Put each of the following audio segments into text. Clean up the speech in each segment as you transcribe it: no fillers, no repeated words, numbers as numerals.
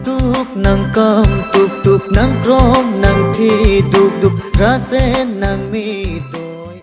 tuk nang kam tuk nang krom nang thi duk rase nang mi toy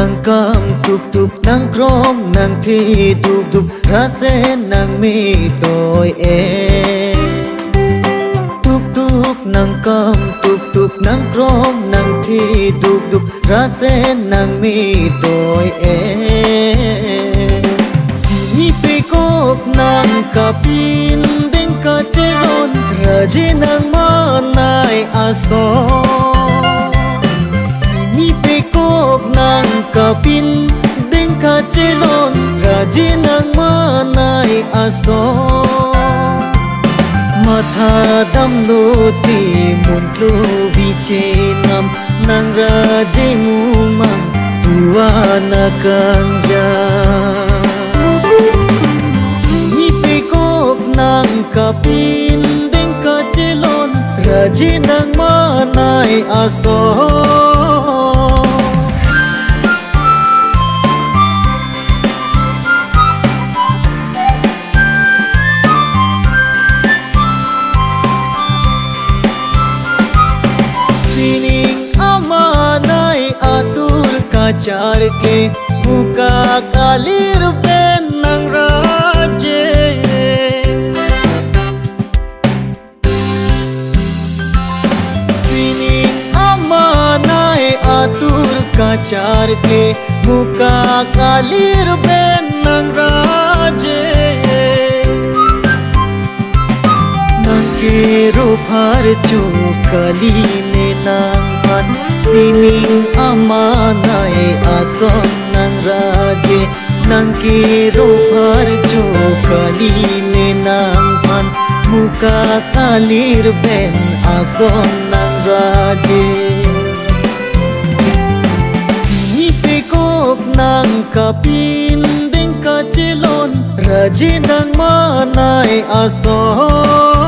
nang kam tuk nang krom nang thi duk rase nang mi toy tuk nang kam tuk nang krom nang thi duk rase nang mi toy sini pe kok nang kapin ding ka chelon raje nang manai aso kok nang kapin ding ka chelon raji nang manai aso matha dam lo ti mun lo biche nam nang raji mu mang tuana kanja sini pe kok nang kapin ding ka chelon raji nang manai aso Char ke muka kalir ben nang raje sini amanai atur kacar ke muka kalir ben nang raje nang ke rupar chukali ne nang pan sining amanai ason nang raje nang kiro par chokali ne nang pan muka kalir ben ason nang raje sini pe kok nang kapin ding ka chelon raje nang manai ason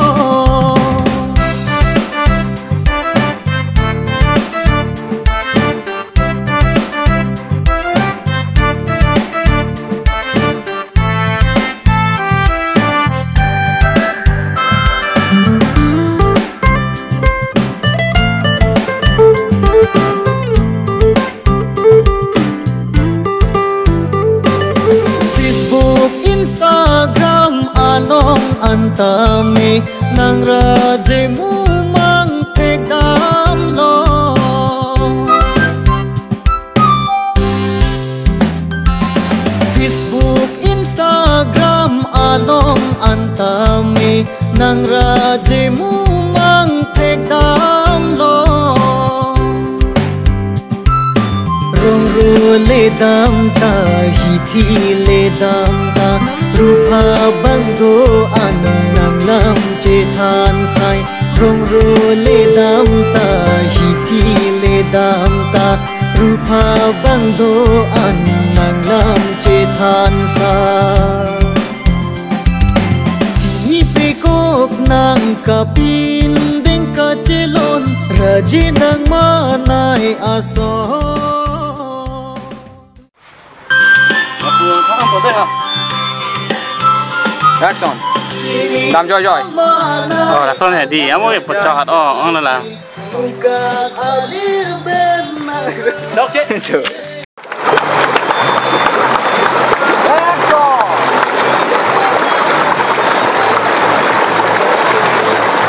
antame nang raje mu mang thek dam lo Facebook Instagram along antame nang raje mu mang thek dam lo rong ro le dam ta hi thi le dam ta rupa banggo an nang lam che than sai rong ro le dam ta hi thi le dam ta rupa banggo an nang lam che than sai sini pe kok nang kapin ding ka chelon raje nang manai aso Action. Làm joy. Là son này đi, em ơi, bật cho hạt on là. Đâu chết.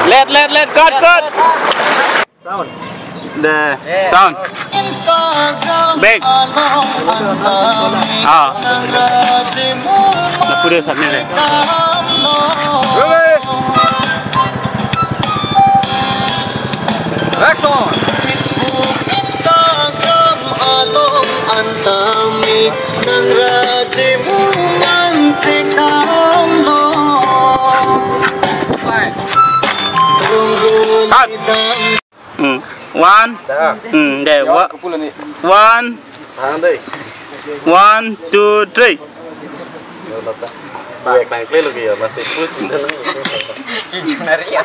Let, cut. Sound. the sound back la pura sampai deh Action Instagram along antami nang rajimu mantikam lo one deh one two three Baik, naik lagi ya masih pusing. Injilnya